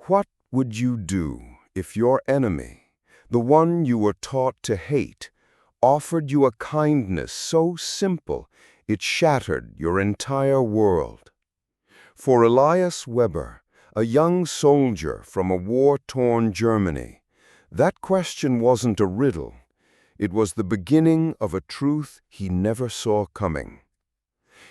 What would you do if your enemy, the one you were taught to hate, offered you a kindness so simple it shattered your entire world? For Elias Weber, a young soldier from a war-torn Germany, that question wasn't a riddle. It was the beginning of a truth he never saw coming.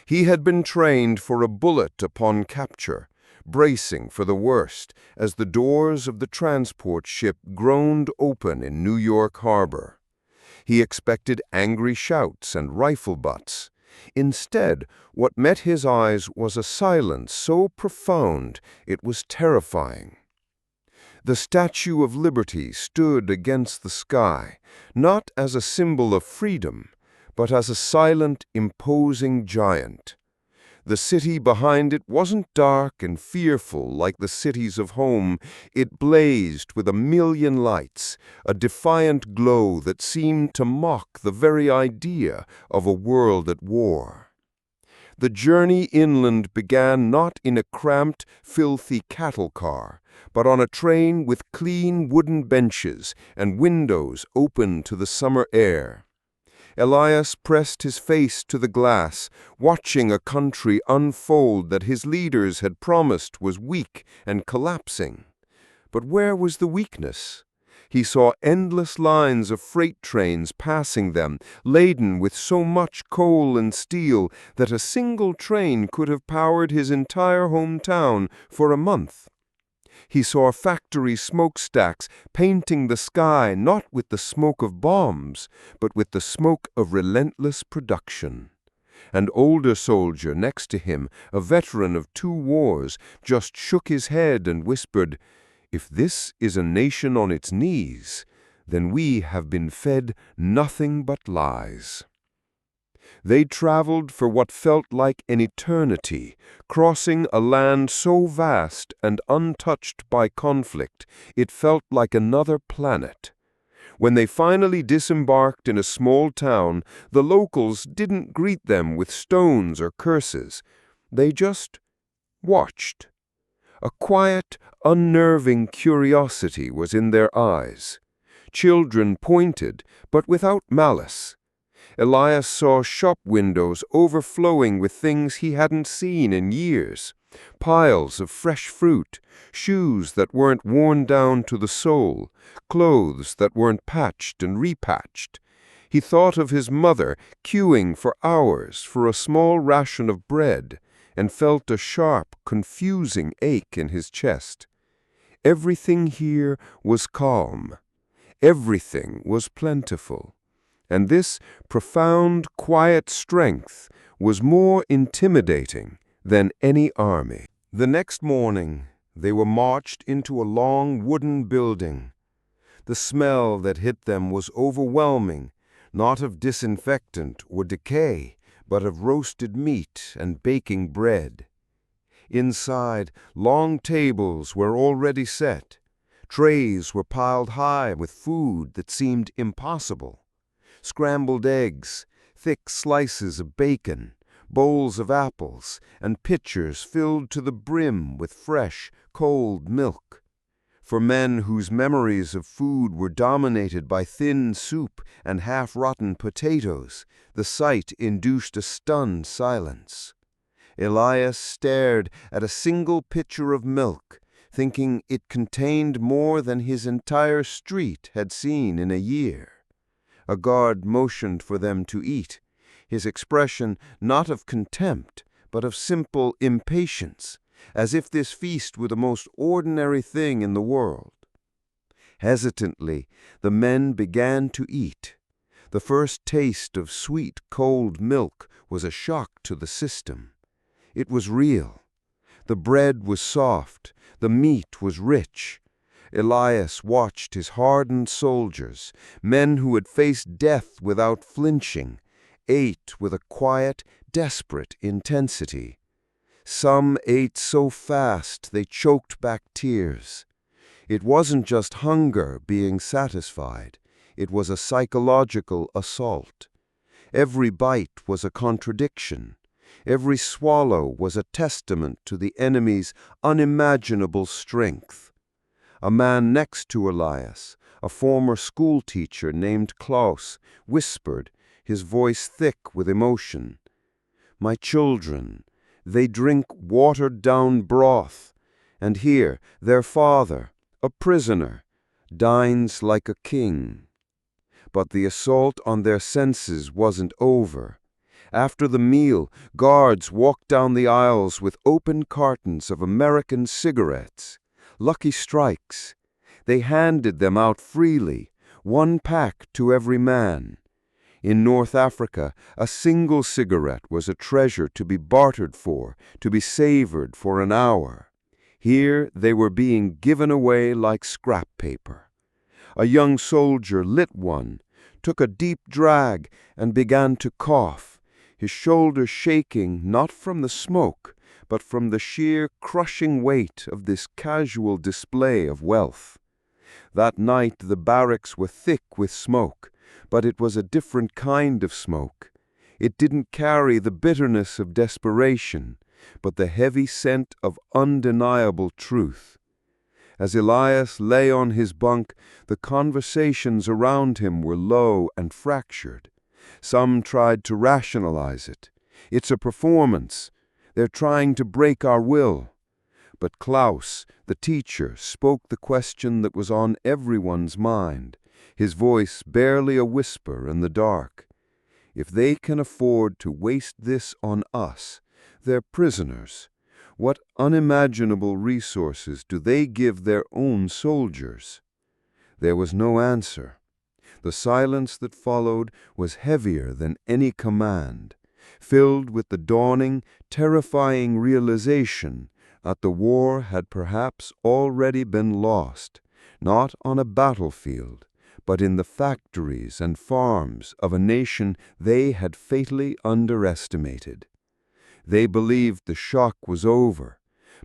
He had been trained for a bullet upon capture, bracing for the worst as the doors of the transport ship groaned open in New York Harbor. He expected angry shouts and rifle butts. Instead, what met his eyes was a silence so profound it was terrifying. The Statue of Liberty stood against the sky, not as a symbol of freedom, but as a silent, imposing giant. The city behind it wasn't dark and fearful like the cities of home. It blazed with a million lights, a defiant glow that seemed to mock the very idea of a world at war. The journey inland began not in a cramped, filthy cattle car, but on a train with clean wooden benches and windows open to the summer air. Elias pressed his face to the glass, watching a country unfold that his leaders had promised was weak and collapsing. But where was the weakness? He saw endless lines of freight trains passing them, laden with so much coal and steel that a single train could have powered his entire hometown for a month. He saw factory smokestacks painting the sky not with the smoke of bombs, but with the smoke of relentless production. An older soldier next to him, a veteran of 2 wars, just shook his head and whispered, "If this is a nation on its knees, then we have been fed nothing but lies." They traveled for what felt like an eternity, crossing a land so vast and untouched by conflict, it felt like another planet. When they finally disembarked in a small town, the locals didn't greet them with stones or curses. They just watched. A quiet, unnerving curiosity was in their eyes. Children pointed, but without malice. Elias saw shop windows overflowing with things he hadn't seen in years. Piles of fresh fruit, shoes that weren't worn down to the sole, clothes that weren't patched and repatched. He thought of his mother queuing for hours for a small ration of bread and felt a sharp, confusing ache in his chest. Everything here was calm. Everything was plentiful. And this profound, quiet strength was more intimidating than any army. The next morning, they were marched into a long wooden building. The smell that hit them was overwhelming, not of disinfectant or decay, but of roasted meat and baking bread. Inside, long tables were already set. Trays were piled high with food that seemed impossible. Scrambled eggs, thick slices of bacon, bowls of apples, and pitchers filled to the brim with fresh, cold milk. For men whose memories of food were dominated by thin soup and half-rotten potatoes, the sight induced a stunned silence. Elias stared at a single pitcher of milk, thinking it contained more than his entire street had seen in a year. A guard motioned for them to eat, his expression not of contempt, but of simple impatience, as if this feast were the most ordinary thing in the world. Hesitantly, the men began to eat. The first taste of sweet, cold milk was a shock to the system. It was real. The bread was soft, the meat was rich. Elias watched his hardened soldiers, men who had faced death without flinching, ate with a quiet, desperate intensity. Some ate so fast they choked back tears. It wasn't just hunger being satisfied. It was a psychological assault. Every bite was a contradiction. Every swallow was a testament to the enemy's unimaginable strength. A man next to Elias, a former schoolteacher named Klaus, whispered, his voice thick with emotion, "My children, they drink watered-down broth, and here their father, a prisoner, dines like a king." But the assault on their senses wasn't over. After the meal, guards walked down the aisles with open cartons of American cigarettes. Lucky Strikes. They handed them out freely, one pack to every man. In North Africa, a single cigarette was a treasure to be bartered for, to be savored for an hour. Here they were being given away like scrap paper. A young soldier lit one, took a deep drag, and began to cough, his shoulders shaking not from the smoke, but from the sheer crushing weight of this casual display of wealth. That night the barracks were thick with smoke, but it was a different kind of smoke. It didn't carry the bitterness of desperation, but the heavy scent of undeniable truth. As Elias lay on his bunk, the conversations around him were low and fractured. Some tried to rationalize it. "It's a performance. They're trying to break our will." But Klaus, the teacher, spoke the question that was on everyone's mind, his voice barely a whisper in the dark. "If they can afford to waste this on us, their prisoners, what unimaginable resources do they give their own soldiers?" There was no answer. The silence that followed was heavier than any command, filled with the dawning, terrifying realization that the war had perhaps already been lost, not on a battlefield, but in the factories and farms of a nation they had fatally underestimated. They believed the shock was over,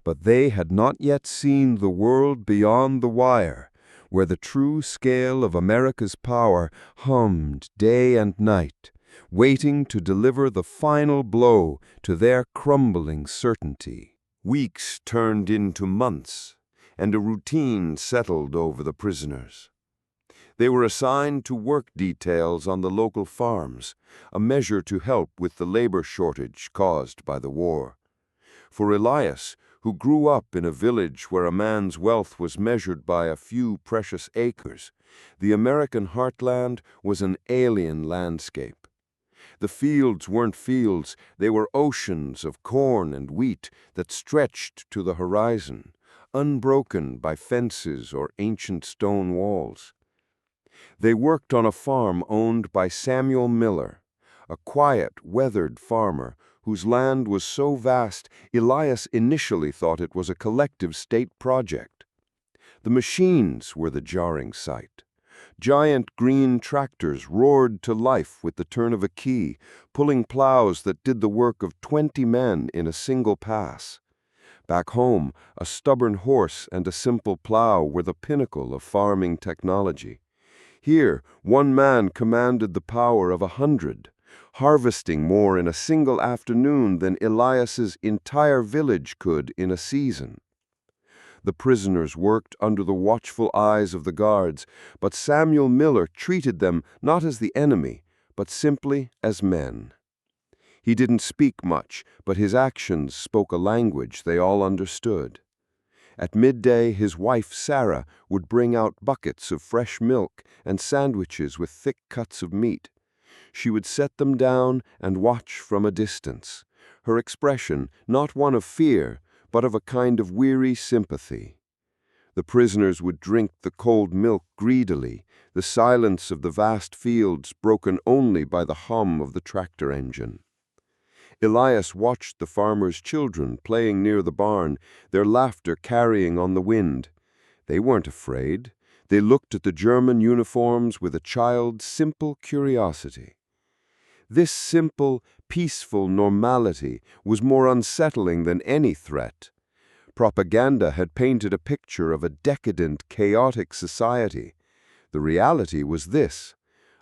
but they had not yet seen the world beyond the wire, where the true scale of America's power hummed day and night, waiting to deliver the final blow to their crumbling certainty. Weeks turned into months, and a routine settled over the prisoners. They were assigned to work details on the local farms, a measure to help with the labor shortage caused by the war. For Elias, who grew up in a village where a man's wealth was measured by a few precious acres, the American heartland was an alien landscape. The fields weren't fields, they were oceans of corn and wheat that stretched to the horizon, unbroken by fences or ancient stone walls. They worked on a farm owned by Samuel Miller, a quiet, weathered farmer whose land was so vast Elias initially thought it was a collective state project. The machines were the jarring sight. Giant green tractors roared to life with the turn of a key, pulling plows that did the work of 20 men in a single pass. Back home, a stubborn horse and a simple plow were the pinnacle of farming technology. Here, one man commanded the power of 100, harvesting more in a single afternoon than Elias's entire village could in a season. The prisoners worked under the watchful eyes of the guards, but Samuel Miller treated them not as the enemy, but simply as men. He didn't speak much, but his actions spoke a language they all understood. At midday, his wife Sarah would bring out buckets of fresh milk and sandwiches with thick cuts of meat. She would set them down and watch from a distance, her expression not one of fear, but of a kind of weary sympathy. The prisoners would drink the cold milk greedily, the silence of the vast fields broken only by the hum of the tractor engine. Elias watched the farmers' children playing near the barn, their laughter carrying on the wind. They weren't afraid. They looked at the German uniforms with a child's simple curiosity. This simple, peaceful normality was more unsettling than any threat. Propaganda had painted a picture of a decadent, chaotic society. The reality was this: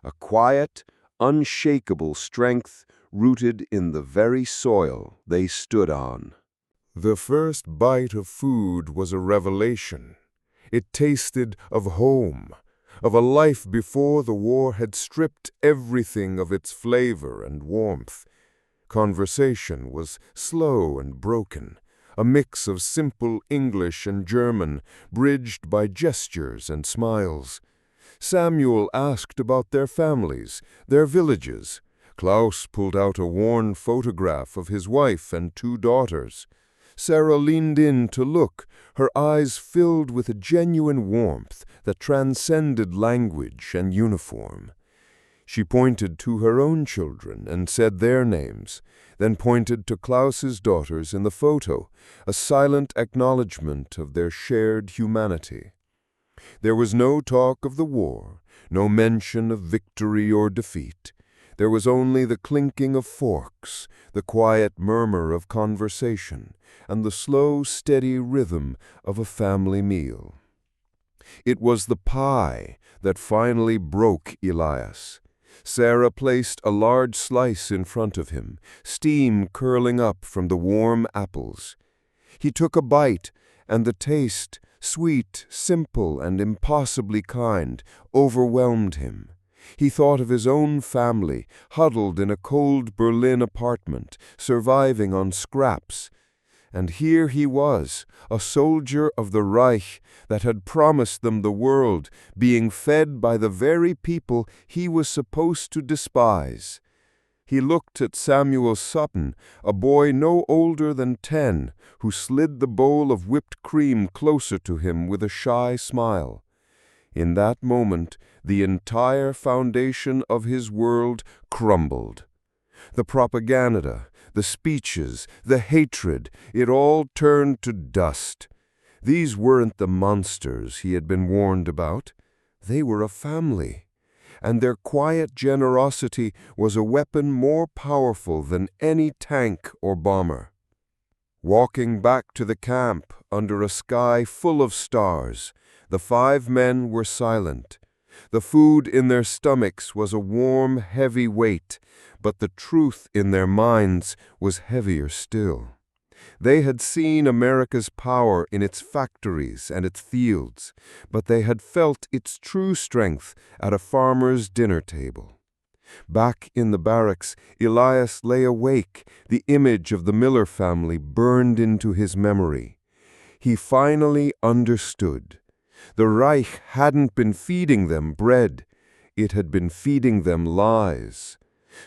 a quiet, unshakable strength rooted in the very soil they stood on. The first bite of food was a revelation. It tasted of home, of a life before the war had stripped everything of its flavor and warmth. Conversation was slow and broken, a mix of simple English and German, bridged by gestures and smiles. Samuel asked about their families, their villages. Klaus pulled out a worn photograph of his wife and 2 daughters. Sarah leaned in to look, her eyes filled with a genuine warmth that transcended language and uniform. She pointed to her own children and said their names, then pointed to Klaus's daughters in the photo, a silent acknowledgement of their shared humanity. There was no talk of the war, no mention of victory or defeat. There was only the clinking of forks, the quiet murmur of conversation, and the slow, steady rhythm of a family meal. It was the pie that finally broke Elias. Sarah placed a large slice in front of him, steam curling up from the warm apples. He took a bite, and the taste, sweet, simple, and impossibly kind, overwhelmed him. He thought of his own family, huddled in a cold Berlin apartment, surviving on scraps. And here he was, a soldier of the Reich that had promised them the world, being fed by the very people he was supposed to despise. He looked at Samuel Sutton, a boy no older than 10, who slid the bowl of whipped cream closer to him with a shy smile. In that moment, the entire foundation of his world crumbled. The propaganda, the speeches, the hatred, it all turned to dust. These weren't the monsters he had been warned about. They were a family, and their quiet generosity was a weapon more powerful than any tank or bomber. Walking back to the camp under a sky full of stars, the 5 men were silent. The food in their stomachs was a warm, heavy weight, but the truth in their minds was heavier still. They had seen America's power in its factories and its fields, but they had felt its true strength at a farmer's dinner table. Back in the barracks, Elias lay awake, the image of the Miller family burned into his memory. He finally understood. The Reich hadn't been feeding them bread. It had been feeding them lies.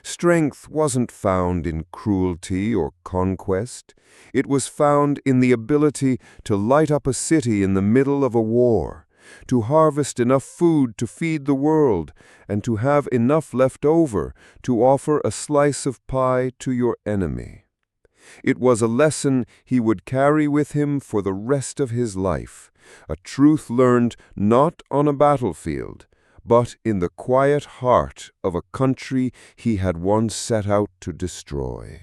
Strength wasn't found in cruelty or conquest. It was found in the ability to light up a city in the middle of a war, to harvest enough food to feed the world, and to have enough left over to offer a slice of pie to your enemy. It was a lesson he would carry with him for the rest of his life, a truth learned not on a battlefield, but in the quiet heart of a country he had once set out to destroy.